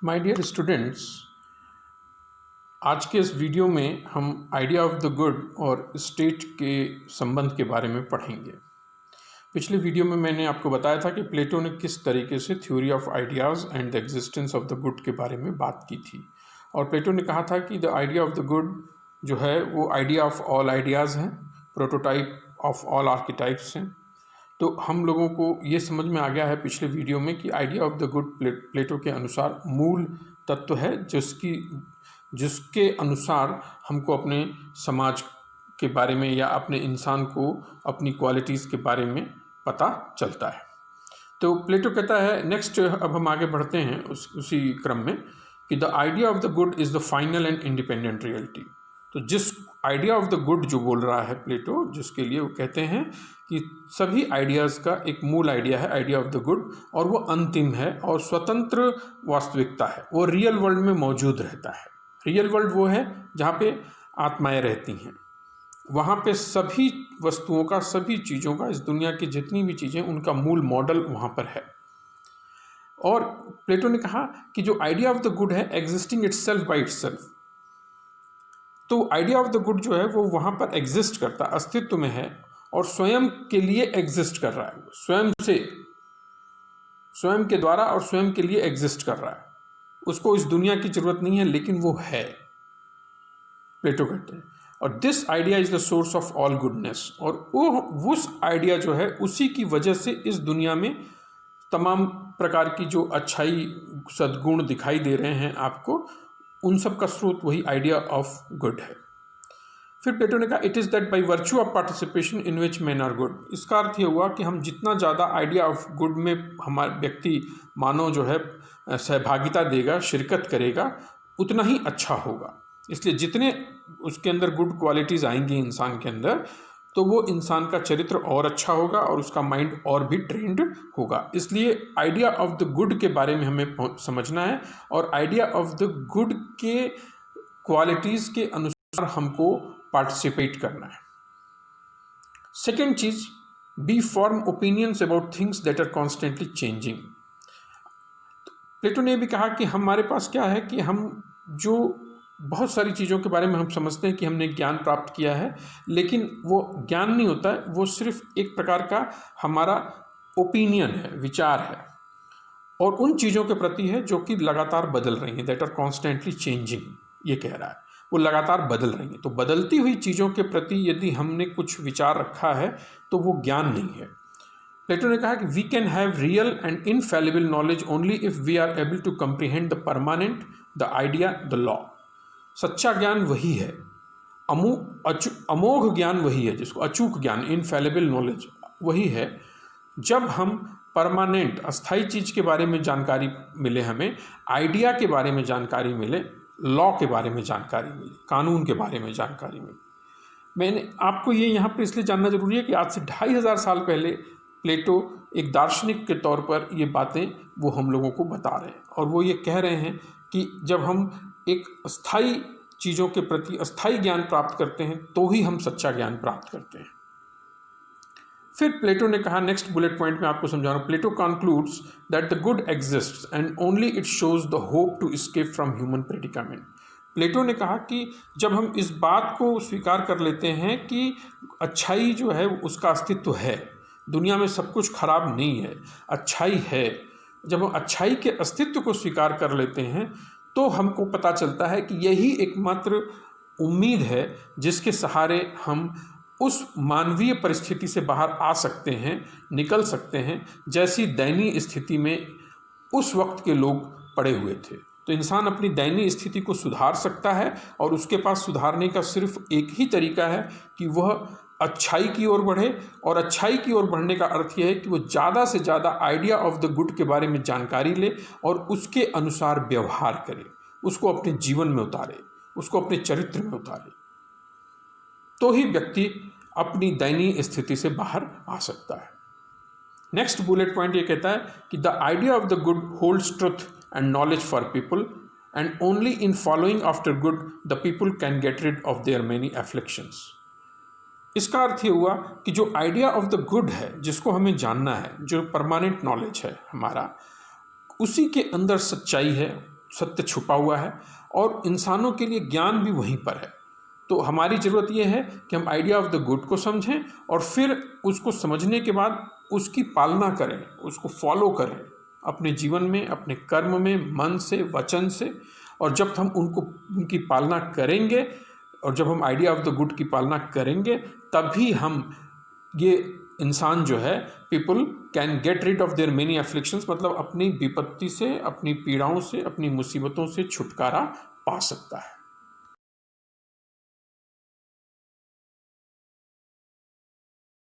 My dear students, आज के इस वीडियो में हम आइडिया ऑफ द गुड और स्टेट के संबंध के बारे में पढ़ेंगे। पिछले वीडियो में मैंने आपको बताया था कि प्लेटो ने किस तरीके से theory of ideas and the existence of the good के बारे में बात की थी। और प्लेटो ने कहा था कि the idea of the good जो है वो आइडिया ऑफ ऑल आइडियाज़ हैं, प्रोटोटाइप ऑफ ऑल आर्किटाइप्स हैं। तो हम लोगों को ये समझ में आ गया है पिछले वीडियो में कि आइडिया ऑफ द गुड प्लेटो के अनुसार मूल तत्व है जिसके अनुसार हमको अपने समाज के बारे में या अपने इंसान को अपनी क्वालिटीज़ के बारे में पता चलता है। तो प्लेटो कहता है, नेक्स्ट अब हम आगे बढ़ते हैं उसी क्रम में, कि the idea of the good is the final and independent reality. तो जिस आइडिया ऑफ द गुड जो बोल रहा है प्लेटो, जिसके लिए वो कहते हैं कि सभी आइडियाज़ का एक मूल आइडिया है आइडिया ऑफ द गुड, और वो अंतिम है और स्वतंत्र वास्तविकता है, वो रियल वर्ल्ड में मौजूद रहता है। रियल वर्ल्ड वो है जहाँ पे आत्माएं रहती हैं, वहाँ पे सभी वस्तुओं का, सभी चीज़ों का, इस दुनिया की जितनी भी चीज़ें, उनका मूल मॉडल वहाँ पर है। और प्लेटो ने कहा कि जो आइडिया ऑफ द गुड है एग्जिस्टिंग इटसेल्फ बाय इटसेल्फ, तो आइडिया ऑफ द गुड जो है वो वहाँ पर एग्जिस्ट करता, अस्तित्व में है और स्वयं के लिए एग्जिस्ट कर रहा है। स्वयं से, स्वयं के द्वारा और स्वयं के लिए एग्जिस्ट कर रहा है। उसको इस दुनिया की जरूरत नहीं है, लेकिन वो है, प्लेटो कहते हैं। और this idea is the source of all goodness, और वो उस आइडिया जो है उसी की वजह से इस दुनिया में तमाम प्रकार की जो अच्छाई, सद्गुण दिखाई दे रहे हैं आपको, उन सब का स्रोत वही आइडिया ऑफ गुड है। फिर प्लेटो ने कहा, it is that by virtue of participation in which man are good. इसका अर्थ ये हुआ कि हम जितना ज़्यादा आइडिया ऑफ गुड में हमारा व्यक्ति, मानव जो है, सहभागिता देगा, शिरकत करेगा, उतना ही अच्छा होगा। इसलिए जितने उसके अंदर गुड क्वालिटीज़ आएंगी इंसान के अंदर, तो वो इंसान का चरित्र और अच्छा होगा और उसका माइंड और भी ट्रेंड होगा। इसलिए आइडिया ऑफ द गुड के बारे में हमें समझना है, और आइडिया ऑफ द गुड के क्वालिटीज़ के अनुसार हमको पार्टिसिपेट करना है। सेकेंड चीज, be form opinions about things that are constantly changing. Plato ने भी कहा कि हमारे पास क्या है कि हम जो बहुत सारी चीज़ों के बारे में हम समझते हैं कि हमने ज्ञान प्राप्त किया है, लेकिन वो ज्ञान नहीं होता है, वो सिर्फ एक प्रकार का हमारा ओपिनियन है, विचार है, और उन चीज़ों के प्रति है जो कि लगातार बदल रही हैं, दैट आर कॉन्स्टेंटली चेंजिंग। ये कह रहा है वो लगातार बदल रही हैं। तो बदलती हुई चीज़ों के प्रति यदि हमने कुछ विचार रखा है तो वो ज्ञान नहीं है। प्लेटो ने कहा कि we can have real and infallible knowledge only if we are able to comprehend the permanent, the idea, the law. सच्चा ज्ञान वही है, अमोघ ज्ञान वही है, जिसको अचूक ज्ञान, इनफैलिबल नॉलेज वही है, जब हम परमानेंट, अस्थायी चीज़ के बारे में जानकारी मिले, हमें आइडिया के बारे में जानकारी मिले, लॉ के बारे में जानकारी मिली, कानून के बारे में जानकारी मिली। मैंने आपको ये यहाँ पर इसलिए जानना जरूरी है कि आज से 2500 साल पहले प्लेटो एक दार्शनिक के तौर पर ये बातें वो हम लोगों को बता रहे हैं, और वो ये कह रहे हैं कि जब हम एक अस्थायी चीज़ों के प्रति अस्थायी ज्ञान प्राप्त करते हैं तो ही हम सच्चा ज्ञान प्राप्त करते हैं। फिर प्लेटो ने कहा, नेक्स्ट बुलेट पॉइंट में आपको समझा रहा हूँ, Plato concludes that the good exists and only it shows the hope to escape from human predicament. Plato ने कहा कि जब हम इस बात को स्वीकार कर लेते हैं कि अच्छाई जो है उसका अस्तित्व है, दुनिया में सब कुछ खराब नहीं है, अच्छाई है, जब हम अच्छाई के अस्तित्व को स्वीकार कर लेते हैं तो हमको पता चलता है कि यही एकमात्र उम्मीद है जिसके सहारे हम उस मानवीय परिस्थिति से बाहर आ सकते हैं, निकल सकते हैं, जैसी दयनीय स्थिति में उस वक्त के लोग पड़े हुए थे। तो इंसान अपनी दयनीय स्थिति को सुधार सकता है, और उसके पास सुधारने का सिर्फ एक ही तरीका है कि वह अच्छाई की ओर बढ़े। और अच्छाई की ओर बढ़ने का अर्थ यह है कि वो ज़्यादा से ज़्यादा आइडिया ऑफ द गुड के बारे में जानकारी ले और उसके अनुसार व्यवहार करे, उसको अपने जीवन में उतारे, उसको अपने चरित्र में उतारे, तो ही व्यक्ति अपनी दयनीय स्थिति से बाहर आ सकता है। नेक्स्ट बुलेट पॉइंट ये कहता है कि the idea of the good holds truth and knowledge for people, and only in following after good the people can get rid of their many afflictions. इसका अर्थ ये हुआ कि जो आइडिया ऑफ द गुड है, जिसको हमें जानना है, जो परमानेंट नॉलेज है हमारा, उसी के अंदर सच्चाई है, सत्य छुपा हुआ है और इंसानों के लिए ज्ञान भी वहीं पर है। तो हमारी ज़रूरत यह है कि हम आइडिया ऑफ द गुड को समझें और फिर उसको समझने के बाद उसकी पालना करें, उसको फॉलो करें अपने जीवन में, अपने कर्म में, मन से, वचन से। और जब हम उनकी पालना करेंगे और जब हम आइडिया ऑफ द गुड की पालना करेंगे तभी हम ये इंसान जो है, people can get rid of their many afflictions, मतलब अपनी विपत्ति से, अपनी पीड़ाओं से, अपनी मुसीबतों से छुटकारा पा सकता है।